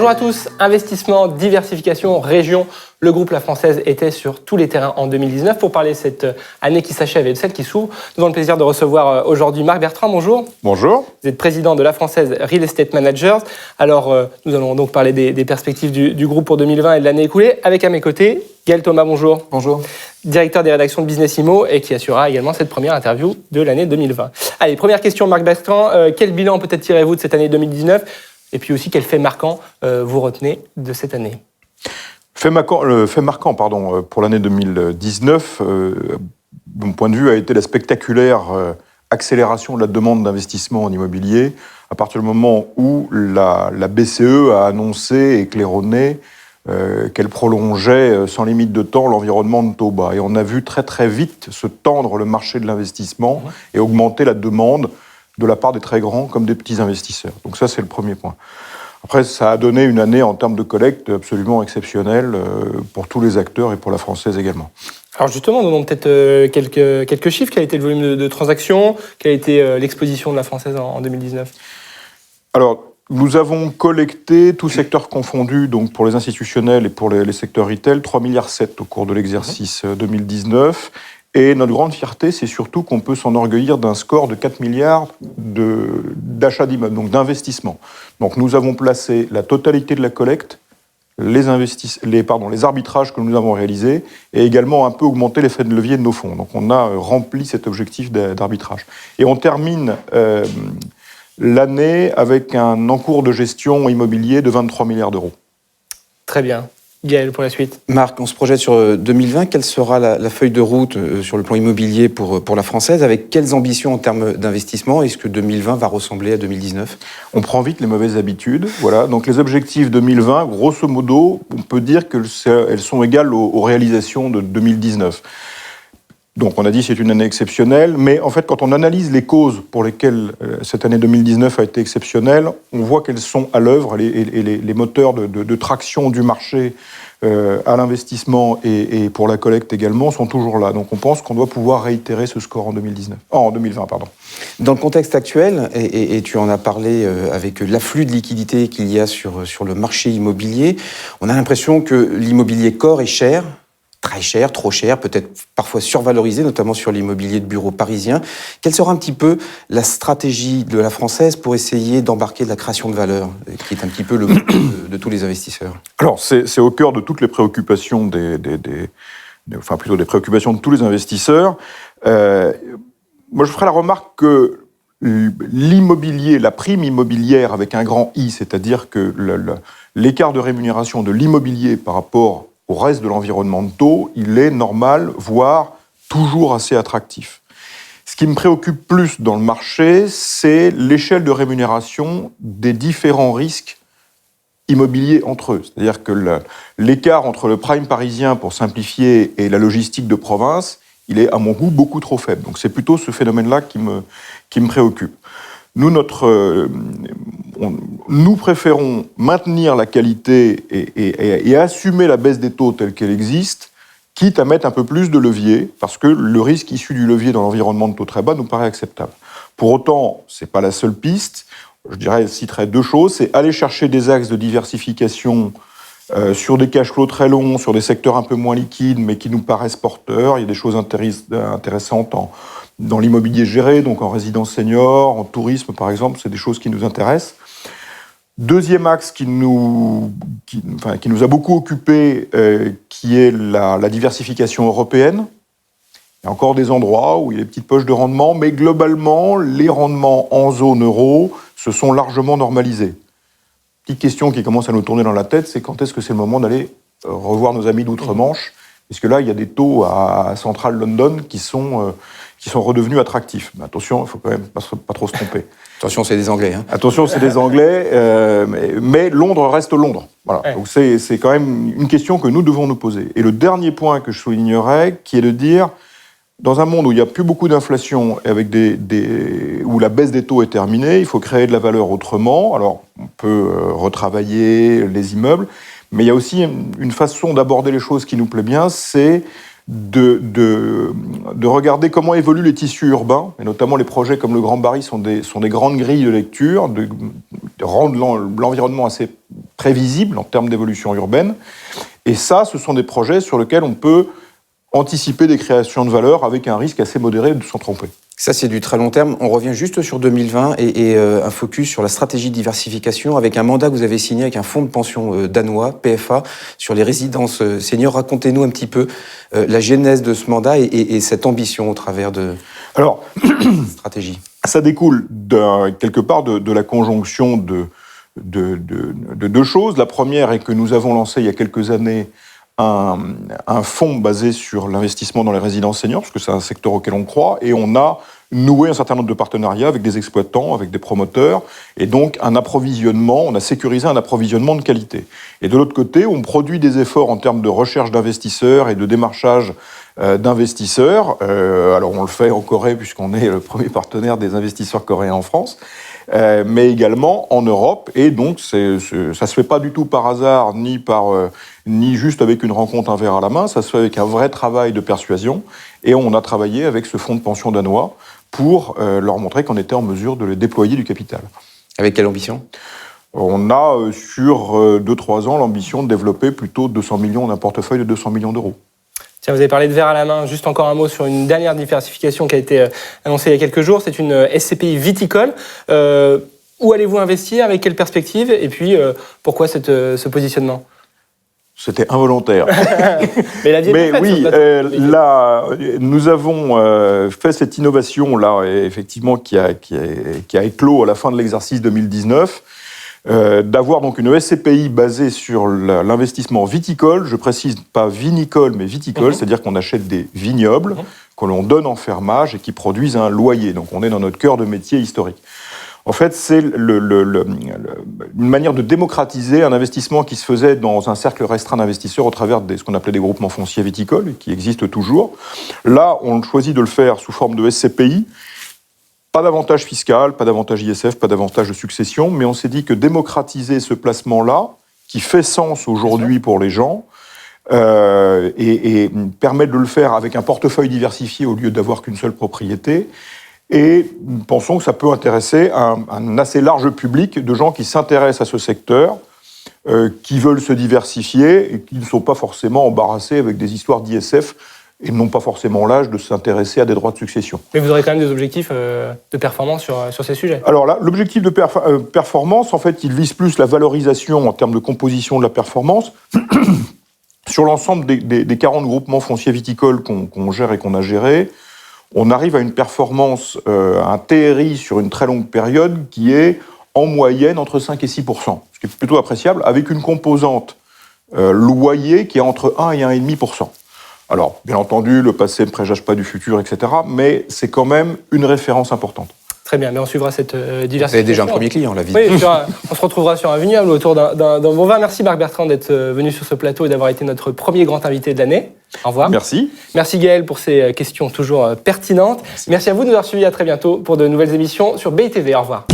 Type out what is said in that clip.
Bonjour à tous. Investissement, diversification, région. Le groupe La Française était sur tous les terrains en 2019. Pour parler de cette année qui s'achève et de celle qui s'ouvre, nous avons le plaisir de recevoir aujourd'hui Marc Bertrand. Bonjour. Bonjour. Vous êtes président de La Française Real Estate Managers. Alors, nous allons donc parler des perspectives du groupe pour 2020 et de l'année écoulée. Avec à mes côtés, Gaël Thomas, bonjour. Bonjour. Directeur des rédactions de Business Immo et qui assurera également cette première interview de l'année 2020. Allez, première question, Marc Bertrand. Quel bilan peut-être tirez-vous de cette année 2019 ? Et puis aussi, quel fait marquant vous retenez de cette année ? Le fait marquant pour l'année 2019, de mon point de vue, a été la spectaculaire accélération de la demande d'investissement en immobilier à partir du moment où la BCE a annoncé et claironné qu'elle prolongeait sans limite de temps l'environnement de taux bas. Et on a vu très très vite se tendre le marché de l'investissement et augmenter la demande de la part des très grands comme des petits investisseurs. Donc ça, c'est le premier point. Après, ça a donné une année en termes de collecte absolument exceptionnelle pour tous les acteurs et pour la Française également. Alors justement, donnons peut-être quelques chiffres. Quel a été le volume de transactions ? Quelle a été l'exposition de La Française en 2019 ? Alors, nous avons collecté, tous secteurs confondus, donc pour les institutionnels et pour les secteurs retail, 3,7 milliards au cours de l'exercice 2019. Et notre grande fierté, c'est surtout qu'on peut s'enorgueillir d'un score de 4 milliards d'achats d'immeubles, donc d'investissement. Donc nous avons placé la totalité de la collecte, les arbitrages que nous avons réalisés, et également un peu augmenté l'effet de levier de nos fonds. Donc on a rempli cet objectif d'arbitrage. Et on termine l'année avec un encours de gestion immobilier de 23 milliards d'euros. Très bien. Gaël, pour la suite. Marc, on se projette sur 2020. Quelle sera la feuille de route sur le plan immobilier pour la Française ? Avec quelles ambitions en termes d'investissement ? Est-ce que 2020 va ressembler à 2019 ? On prend vite les mauvaises habitudes. Voilà. Donc les objectifs 2020, grosso modo, on peut dire qu'elles sont égales aux réalisations de 2019. Donc on a dit que c'est une année exceptionnelle, mais en fait quand on analyse les causes pour lesquelles cette année 2019 a été exceptionnelle, on voit qu'elles sont à l'œuvre, et les moteurs de traction du marché à l'investissement et pour la collecte également sont toujours là. Donc on pense qu'on doit pouvoir réitérer ce score en 2020. Dans le contexte actuel, et tu en as parlé avec l'afflux de liquidités qu'il y a sur le marché immobilier, on a l'impression que l'immobilier corps est cher, très cher, trop cher, peut-être parfois survalorisé, notamment sur l'immobilier de bureaux parisien. Quelle sera un petit peu la stratégie de La Française pour essayer d'embarquer de la création de valeur, qui est un petit peu le but de tous les investisseurs ? Alors, c'est au cœur de toutes les préoccupations des préoccupations de tous les investisseurs. Moi, je ferai la remarque que l'immobilier, la prime immobilière avec un grand I, c'est-à-dire que l'écart de rémunération de l'immobilier par rapport au reste de l'environnement de taux, il est normal, voire toujours assez attractif. Ce qui me préoccupe plus dans le marché, c'est l'échelle de rémunération des différents risques immobiliers entre eux. C'est-à-dire que l'écart entre le prime parisien, pour simplifier, et la logistique de province, il est, à mon goût, beaucoup trop faible. Donc c'est plutôt ce phénomène-là qui me préoccupe. Nous préférons maintenir la qualité et assumer la baisse des taux telle qu'elle existe, quitte à mettre un peu plus de levier, parce que le risque issu du levier dans l'environnement de taux très bas nous paraît acceptable. Pour autant, ce n'est pas la seule piste. Je citerai deux choses. C'est aller chercher des axes de diversification sur des cash flows très longs, sur des secteurs un peu moins liquides, mais qui nous paraissent porteurs. Il y a des choses intéressantes dans l'immobilier géré, donc en résidence senior, en tourisme par exemple, c'est des choses qui nous intéressent. Deuxième axe qui nous a beaucoup occupé, qui est la diversification européenne. Il y a encore des endroits où il y a des petites poches de rendement, mais globalement, les rendements en zone euro se sont largement normalisés. Petite question qui commence à nous tourner dans la tête, c'est quand est-ce que c'est le moment d'aller revoir nos amis d'outre-Manche ? Parce que là, il y a des taux à Central London qui sont redevenus attractifs. Mais attention, il ne faut quand même pas trop se tromper. Attention, c'est des Anglais. Attention, c'est des Anglais, mais Londres reste Londres. Voilà. Ouais. Donc c'est quand même une question que nous devons nous poser. Et le dernier point que je soulignerais, qui est de dire, dans un monde où il n'y a plus beaucoup d'inflation, avec où la baisse des taux est terminée, il faut créer de la valeur autrement. Alors, on peut retravailler les immeubles, mais il y a aussi une façon d'aborder les choses qui nous plaît bien, c'est de regarder comment évoluent les tissus urbains, et notamment les projets comme le Grand Paris sont des grandes grilles de lecture, de rendre l'environnement assez prévisible en termes d'évolution urbaine. Et ça, ce sont des projets sur lesquels on peut anticiper des créations de valeur avec un risque assez modéré de s'en tromper. Ça, c'est du très long terme. On revient juste sur 2020 et un focus sur la stratégie de diversification avec un mandat que vous avez signé avec un fonds de pension danois, PFA, sur les résidences seniors. Racontez-nous un petit peu la genèse de ce mandat et cette ambition au travers de cette stratégie. Ça découle quelque part de la conjonction de deux choses. La première est que nous avons lancé il y a quelques années un fonds basé sur l'investissement dans les résidences seniors, parce que c'est un secteur auquel on croit, et on a noué un certain nombre de partenariats avec des exploitants, avec des promoteurs, et donc on a sécurisé un approvisionnement de qualité. Et de l'autre côté, on produit des efforts en termes de recherche d'investisseurs et de démarchage d'investisseurs. Alors on le fait en Corée, puisqu'on est le premier partenaire des investisseurs coréens en France, mais également en Europe, et donc ça se fait pas du tout par hasard, ni juste avec une rencontre un verre à la main, ça se fait avec un vrai travail de persuasion, et on a travaillé avec ce fonds de pension danois pour leur montrer qu'on était en mesure de le déployer du capital. Avec quelle ambition ? On a sur 2-3 ans l'ambition de développer plutôt 200 millions d'un portefeuille de 200 millions d'euros. Tiens, vous avez parlé de verre à la main. Juste encore un mot sur une dernière diversification qui a été annoncée il y a quelques jours. C'est une SCPI viticole. Où allez-vous investir ? Avec quelle perspective ? Et puis, pourquoi ce positionnement ? C'était involontaire. Mais oui, là, nous avons fait cette innovation-là, effectivement, qui a éclos à la fin de l'exercice 2019. D'avoir donc une SCPI basée sur l'investissement viticole, je précise pas vinicole, mais viticole, c'est-à-dire qu'on achète des vignobles, que l'on donne en fermage et qui produisent un loyer. Donc on est dans notre cœur de métier historique. En fait, c'est une manière de démocratiser un investissement qui se faisait dans un cercle restreint d'investisseurs au travers de ce qu'on appelait des groupements fonciers viticoles, qui existent toujours. Là, on choisit de le faire sous forme de SCPI. Pas d'avantage fiscal, pas d'avantage ISF, pas d'avantage de succession, mais on s'est dit que démocratiser ce placement-là, qui fait sens aujourd'hui pour les gens, et permet de le faire avec un portefeuille diversifié au lieu d'avoir qu'une seule propriété, et nous pensons que ça peut intéresser un assez large public de gens qui s'intéressent à ce secteur, qui veulent se diversifier et qui ne sont pas forcément embarrassés avec des histoires d'ISF, et n'ont pas forcément l'âge de s'intéresser à des droits de succession. Mais vous aurez quand même des objectifs de performance sur ces sujets. Alors là, l'objectif de performance, en fait, il vise plus la valorisation en termes de composition de la performance. Sur l'ensemble des 40 groupements fonciers viticoles qu'on gère et qu'on a gérés, on arrive à une performance, un TRI sur une très longue période qui est en moyenne entre 5 et 6%, ce qui est plutôt appréciable, avec une composante loyer qui est entre 1 et 1,5%. Alors, bien entendu, le passé ne présage pas du futur, etc., mais c'est quand même une référence importante. Très bien, mais on suivra cette diversification. Vous avez déjà un premier client, la vie. Oui, on se retrouvera sur un vignoble autour d'un bon vin. Merci Marc Bertrand d'être venu sur ce plateau et d'avoir été notre premier grand invité de l'année. Au revoir. Merci. Merci Gaël pour ces questions toujours pertinentes. Merci à vous de nous avoir suivis. À très bientôt pour de nouvelles émissions sur BITV. Au revoir.